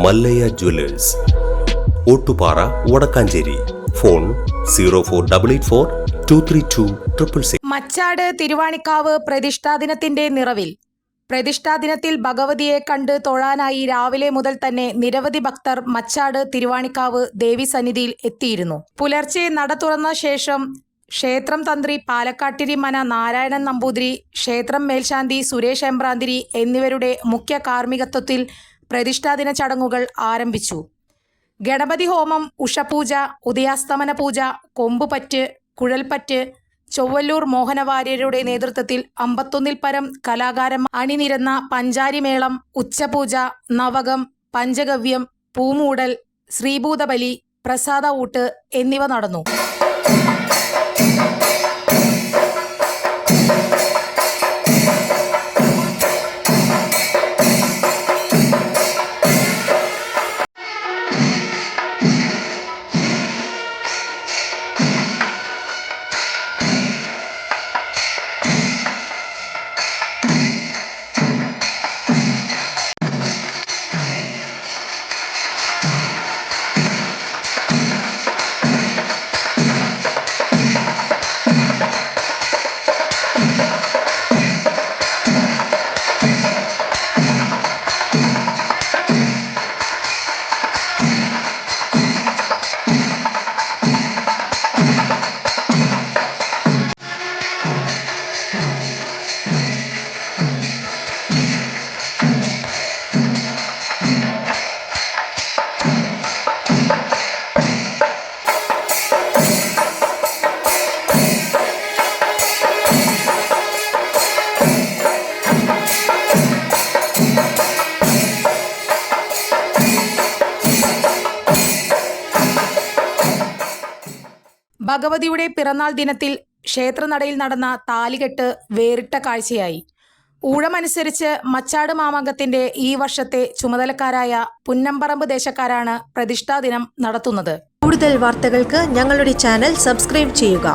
Mallayya Jewellers, Ottupara, Vadakkanchery. Phone 04884232666. Machad Thiruvanikkavu പ്രതിഷ്ഠാദിനത്തിന്റെ നിറവിൽ. പ്രതിഷ്ഠാദിനത്തിൽ ഭഗവതിയെ കണ്ട് തൊഴാനായി രാവിലെ മുതൽ തന്നെ നിരവധി ഭക്തർ മച്ചാട് തിരുവാണിക്കാവ് ദേവീസന്നിധിയിൽ എത്തിയിരുന്നു. പുലർച്ചെ നട തുറന്ന ശേഷം ക്ഷേത്രം തന്ത്രി പാലക്കാട്ടിരി മന നാരായണൻ നമ്പൂതിരി, ക്ഷേത്രം മേൽശാന്തി സുരേഷ് എമ്പ്രാന്തിരി എന്നിവരുടെ മുഖ്യ കാർമ്മികത്വത്തിൽ പ്രതിഷ്ഠാദിന ചടങ്ങുകൾ ആരംഭിച്ചു. ഗണപതി ഹോമം, ഉഷപൂജ, ഉദയാസ്തമന പൂജ, കൊമ്പുപറ്റ്, കുഴൽപ്പറ്റ്, ചൊവ്വല്ലൂർ മോഹനവാര്യരുടെ നേതൃത്വത്തിൽ 51 പരം കലാകാരന്മാർ അണിനിരന്ന പഞ്ചാരിമേളം, ഉച്ചപൂജ, നവകം, പഞ്ചഗവ്യം, പൂമൂടൽ, ശ്രീഭൂതബലി, പ്രസാദ ഊട്ട് എന്നിവ നടന്നു. ഭഗവതിയുടെ പിറന്നാൾ ദിനത്തിൽ ക്ഷേത്രനടയിൽ നടന്ന താലികെട്ട് വേറിട്ട കാഴ്ചയായി. ഊഴമനുസരിച്ച് മച്ചാട് മാമാങ്കത്തിന്റെ ഈ വർഷത്തെ ചുമതലക്കാരായ പുന്നമ്പറമ്പ് ദേശക്കാരാണ് പ്രതിഷ്ഠാദിനം നടത്തുന്നത്. കൂടുതൽ വാർത്തകൾക്ക് ഞങ്ങളുടെ ചാനൽ സബ്സ്ക്രൈബ് ചെയ്യുക.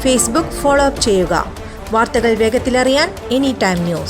ഫേസ്ബുക്ക് ഫോളോ അപ്പ് ചെയ്യുക. വാർത്തകൾ വേഗത്തിലറിയാൻ എനി ടൈം ന്യൂസ്.